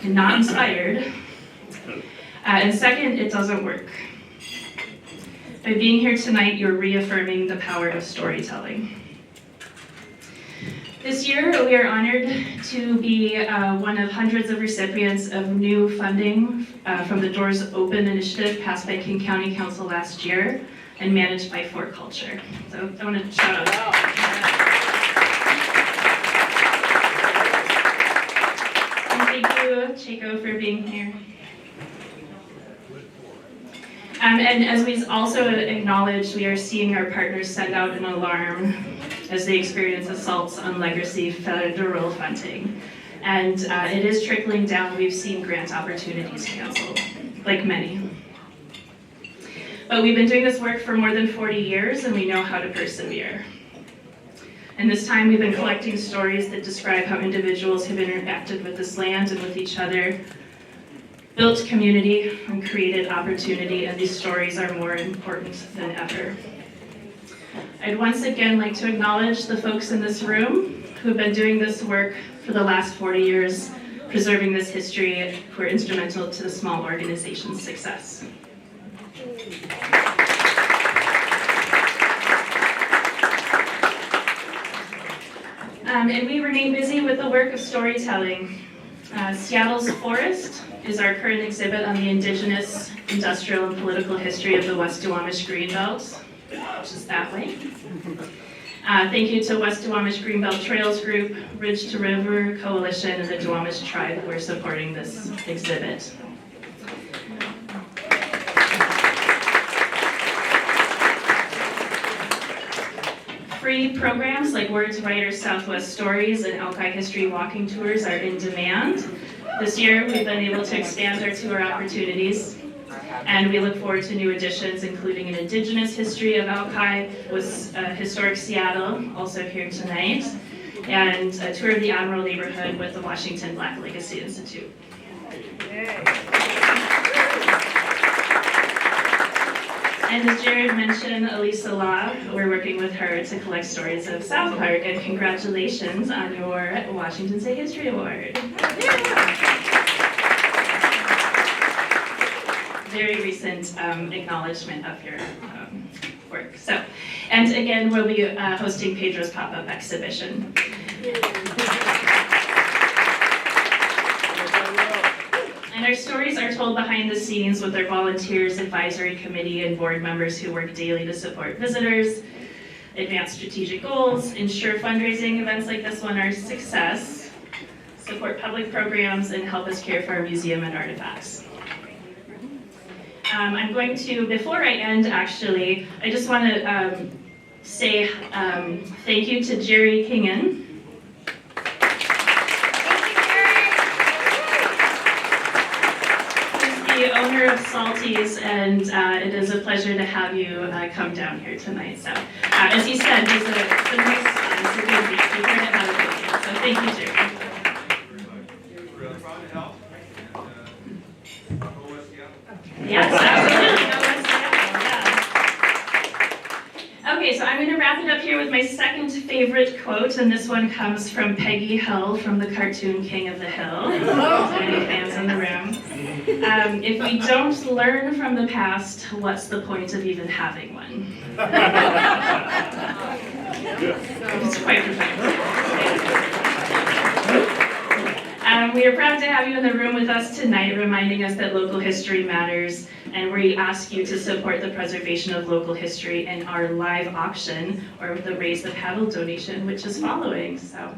not inspired. And second, it doesn't work. By being here tonight, you're reaffirming the power of storytelling. This year, we are honored to be one of hundreds of recipients of new funding from the Doors Open initiative passed by King County Council last year and managed by For Culture. So I want to shout out. And thank you, Chico, for being here. And as we also acknowledged, we are seeing our partners send out an alarm as they experience assaults on legacy federal funding. And it is trickling down. We've seen grant opportunities canceled, like many. But we've been doing this work for more than 40 years, and we know how to persevere. And this time we've been collecting stories that describe how individuals have interacted with this land and with each other, built community and created opportunity, and these stories are more important than ever. I'd once again like to acknowledge the folks in this room who have been doing this work for the last 40 years, preserving this history, who are instrumental to the small organization's success. And we remain busy with the work of storytelling. Seattle's Forest is our current exhibit on the indigenous, industrial, and political history of the West Duwamish Greenbelt, which is that way. Thank you to West Duwamish Greenbelt Trails Group, Ridge to River Coalition, and the Duwamish Tribe who are supporting this exhibit. Free programs like Words Writers Southwest Stories and Alki History Walking Tours are in demand. This year, we've been able to expand our tour opportunities, and we look forward to new additions, including an Indigenous history of Alki with Historic Seattle, also here tonight, and a tour of the Admiral neighborhood with the Washington Black Legacy Institute. And as Jared mentioned, Elisa Law, we're working with her to collect stories of South Park, and congratulations on your Washington State History Award. Very recent acknowledgement of your work. So, and again, we'll be hosting Pedro's pop-up exhibition. And our stories are told behind the scenes with our volunteers, advisory committee, and board members who work daily to support visitors, advance strategic goals, ensure fundraising events like this one are a success, support public programs, and help us care for our museum and artifacts. I'm going to, before I end actually, I just want to say thank you to Jerry Kingen. The owner of Salty's, and it is a pleasure to have you come down here tonight. So, as he said, he's a nice, it's a good week. We've heard it how to do it. So, thank you, Jerry. Really proud to help. Yes, absolutely. Yeah. Okay, so I'm going to wrap it up here with my second favorite quote, and this one comes from Peggy Hill from the cartoon King of the Hill. Any fans in the room? If we don't learn from the past, what's the point of even having one? It's quite profound. We are proud to have you in the room with us tonight, reminding us that local history matters, and we ask you to support the preservation of local history in our live auction, or the Raise the Paddle donation, which is following. So,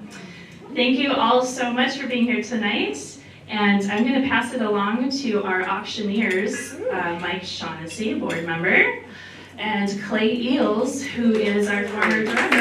thank you all so much for being here tonight. And I'm going to pass it along to our auctioneers, Mike Shaughnessy, board member, and Clay Eels, who is our former director.